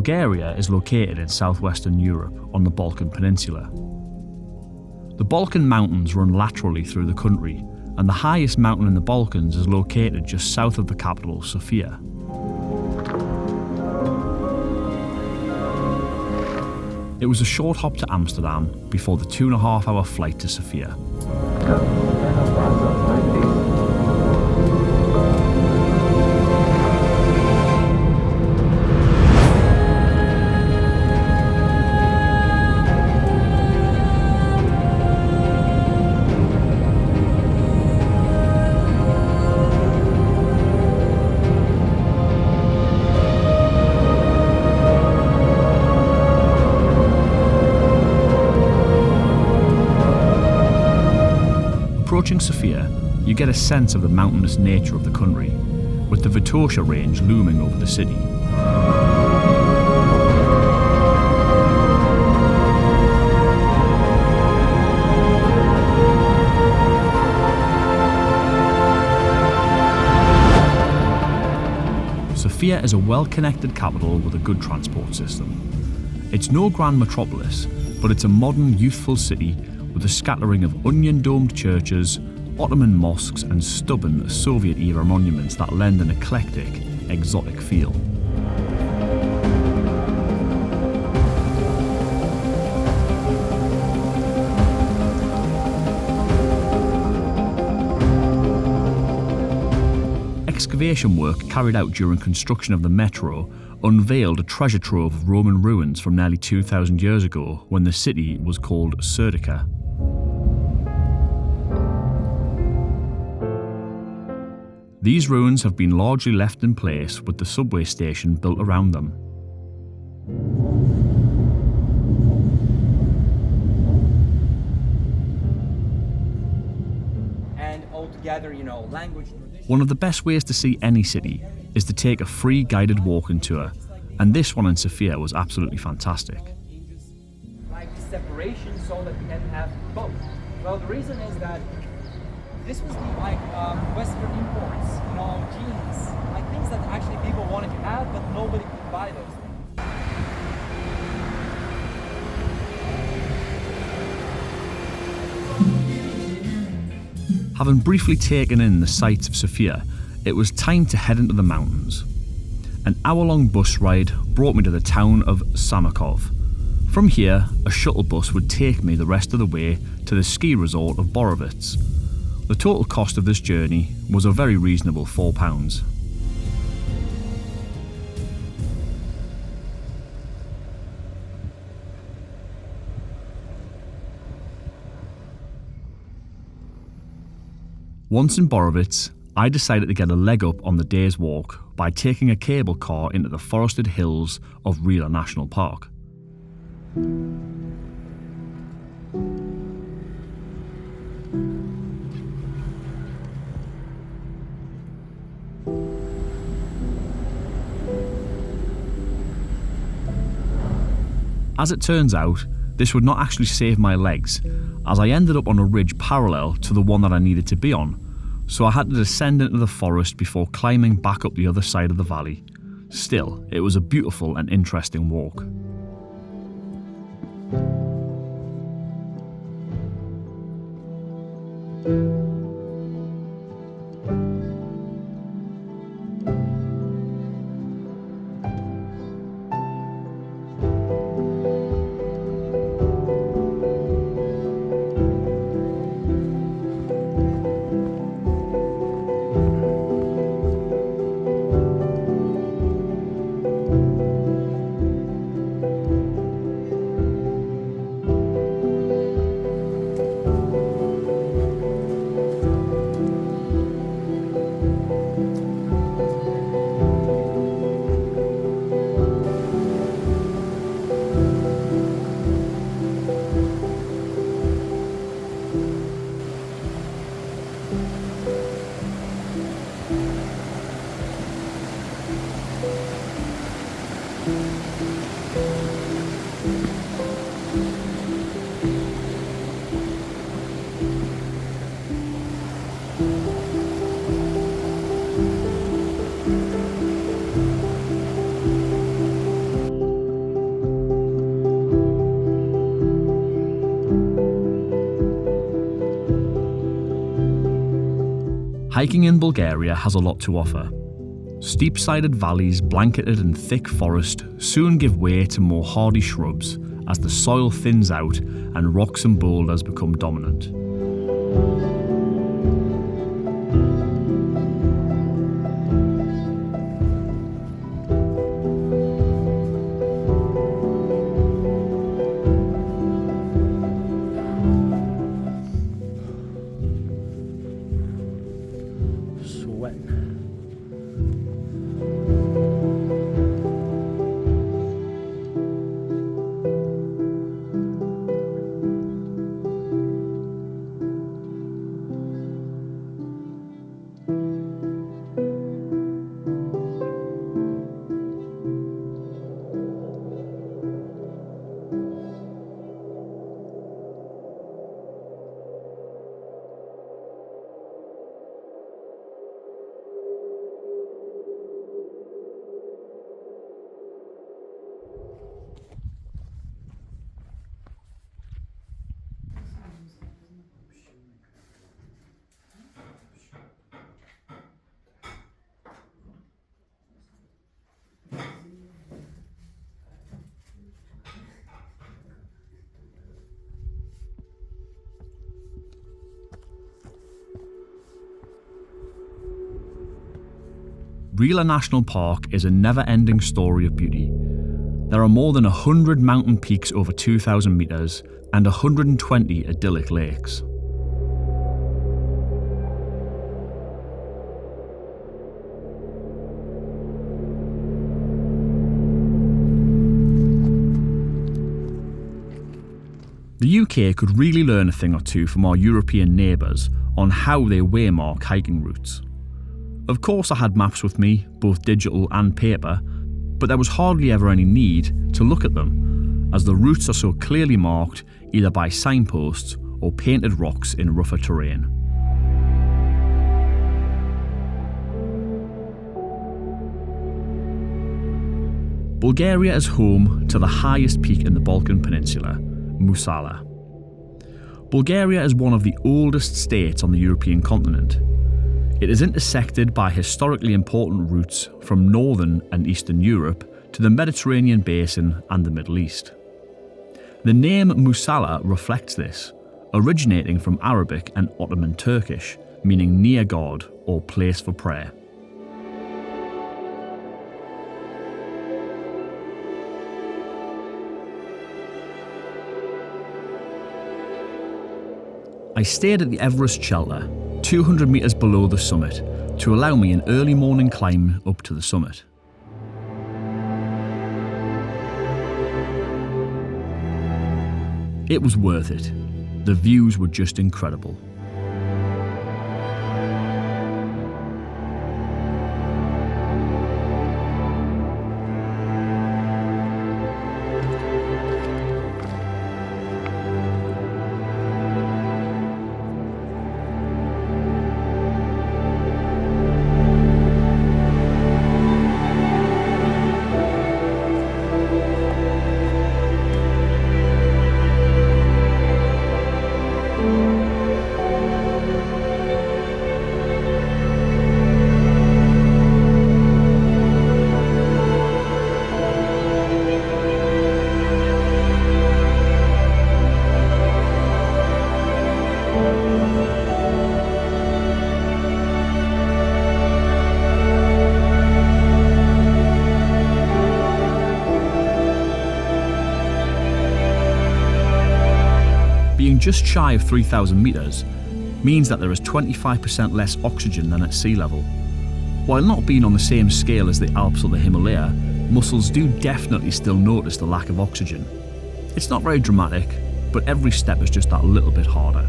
Bulgaria is located in southwestern Europe on the Balkan Peninsula. The Balkan Mountains run laterally through the country, and the highest mountain in the Balkans is located just south of the capital, Sofia. It was a short hop to Amsterdam before the 2.5-hour flight to Sofia. Approaching Sofia, you get a sense of the mountainous nature of the country, with the Vitosha range looming over the city. Sofia is a well-connected capital with a good transport system. It's no grand metropolis, but it's a modern, youthful city with a scattering of onion-domed churches, Ottoman mosques and stubborn Soviet-era monuments that lend an eclectic, exotic feel. Excavation work carried out during construction of the metro unveiled a treasure trove of Roman ruins from nearly 2,000 years ago when the city was called Serdica. These ruins have been largely left in place with the subway station built around them. And altogether, language tradition. One of the best ways to see any city is to take a free guided walking tour, and this one in Sofia was absolutely fantastic. Like the separation so that we can have both. Well, the reason is that this was the Western imports, jeans, things that actually people wanted to have, but nobody could buy those things. Having briefly taken in the sights of Sofia, it was time to head into the mountains. An hour-long bus ride brought me to the town of Samokov. From here, a shuttle bus would take me the rest of the way to the ski resort of Borovets. The total cost of this journey was a very reasonable £4. Once in Borovets, I decided to get a leg up on the day's walk by taking a cable car into the forested hills of Rila National Park. As it turns out, this would not actually save my legs, as I ended up on a ridge parallel to the one that I needed to be on, so I had to descend into the forest before climbing back up the other side of the valley. Still, it was a beautiful and interesting walk. Hiking in Bulgaria has a lot to offer. Steep-sided valleys blanketed in thick forest soon give way to more hardy shrubs as the soil thins out and rocks and boulders become dominant. Rila National Park is a never-ending story of beauty. There are more than 100 mountain peaks over 2,000 metres and 120 idyllic lakes. The UK could really learn a thing or two from our European neighbours on how they waymark hiking routes. Of course I had maps with me, both digital and paper, but there was hardly ever any need to look at them, as the routes are so clearly marked either by signposts or painted rocks in rougher terrain. Bulgaria is home to the highest peak in the Balkan Peninsula, Musala. Bulgaria is one of the oldest states on the European continent. It is intersected by historically important routes from northern and eastern Europe to the Mediterranean basin and the Middle East. The name Musala reflects this, originating from Arabic and Ottoman Turkish, meaning near God or place for prayer. I stayed at the Everest shelter, 200 metres below the summit, to allow me an early morning climb up to the summit. It was worth it. The views were just incredible. Being just shy of 3,000 metres means that there is 25% less oxygen than at sea level. While not being on the same scale as the Alps or the Himalaya, muscles do definitely still notice the lack of oxygen. It's not very dramatic, but every step is just that little bit harder.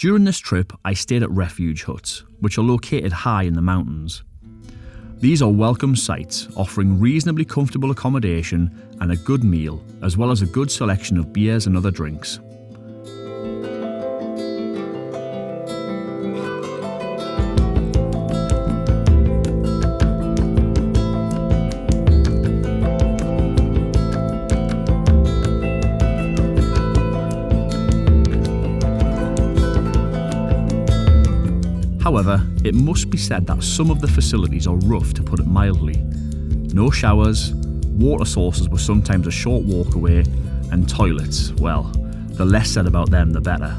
During this trip, I stayed at refuge huts, which are located high in the mountains. These are welcome sites, offering reasonably comfortable accommodation and a good meal, as well as a good selection of beers and other drinks. However, it must be said that some of the facilities are rough, to put it mildly. No showers, water sources were sometimes a short walk away, and toilets, well, the less said about them the better.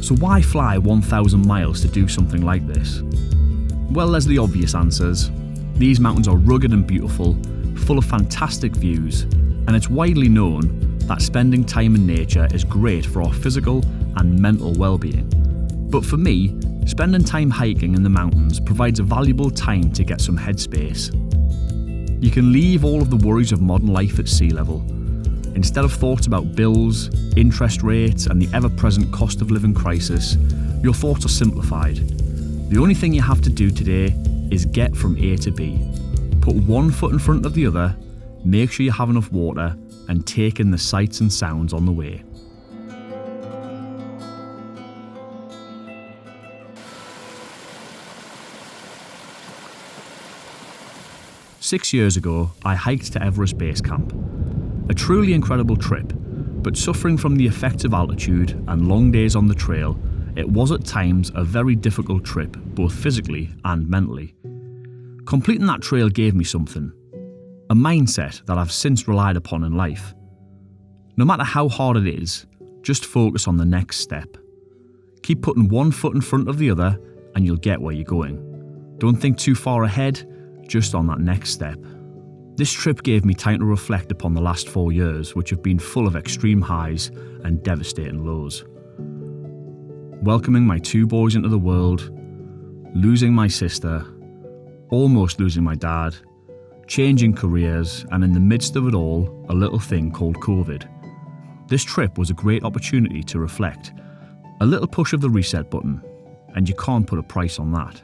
So why fly 1,000 miles to do something like this? Well, there's the obvious answers. These mountains are rugged and beautiful, full of fantastic views, and it's widely known that spending time in nature is great for our physical and mental well-being. But for me, spending time hiking in the mountains provides a valuable time to get some headspace. You can leave all of the worries of modern life at sea level. Instead of thoughts about bills, interest rates, and the ever-present cost of living crisis, your thoughts are simplified. The only thing you have to do today is get from A to B. Put one foot in front of the other, make sure you have enough water, and take in the sights and sounds on the way. Six years ago, I hiked to Everest Base Camp. A truly incredible trip, but suffering from the effects of altitude and long days on the trail, it was at times a very difficult trip, both physically and mentally. Completing that trail gave me something, a mindset that I've since relied upon in life. No matter how hard it is, just focus on the next step. Keep putting one foot in front of the other and you'll get where you're going. Don't think too far ahead, just on that next step. This trip gave me time to reflect upon the last 4 years, which have been full of extreme highs and devastating lows. Welcoming my 2 boys into the world, losing my sister, almost losing my dad, changing careers, and in the midst of it all, a little thing called COVID. This trip was a great opportunity to reflect, a little push of the reset button, and you can't put a price on that.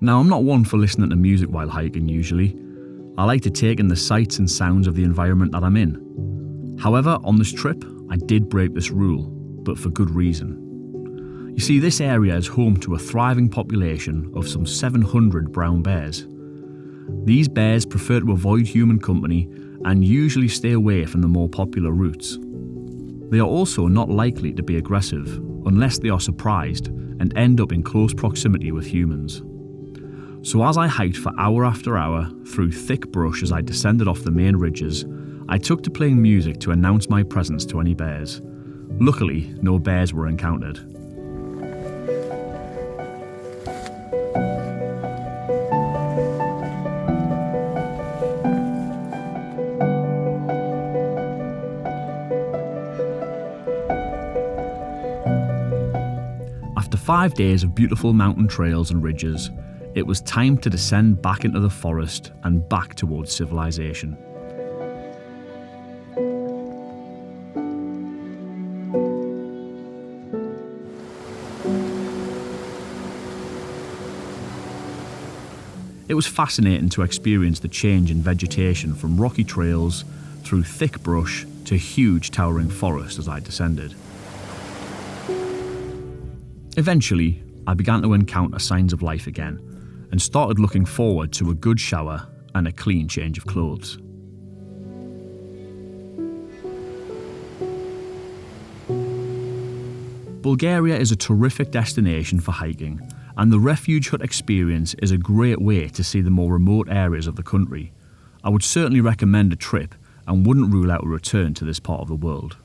Now, I'm not one for listening to music while hiking usually. I like to take in the sights and sounds of the environment that I'm in. However, on this trip, I did break this rule, but for good reason. You see, this area is home to a thriving population of some 700 brown bears. These bears prefer to avoid human company and usually stay away from the more popular routes. They are also not likely to be aggressive unless they are surprised and end up in close proximity with humans. So as I hiked for hour after hour through thick brush as I descended off the main ridges, I took to playing music to announce my presence to any bears. Luckily, no bears were encountered. After 5 days of beautiful mountain trails and ridges, it was time to descend back into the forest and back towards civilization. It was fascinating to experience the change in vegetation from rocky trails through thick brush to huge towering forest as I descended. Eventually, I began to encounter signs of life again and started looking forward to a good shower and a clean change of clothes. Bulgaria is a terrific destination for hiking, and the refuge hut experience is a great way to see the more remote areas of the country. I would certainly recommend a trip and wouldn't rule out a return to this part of the world.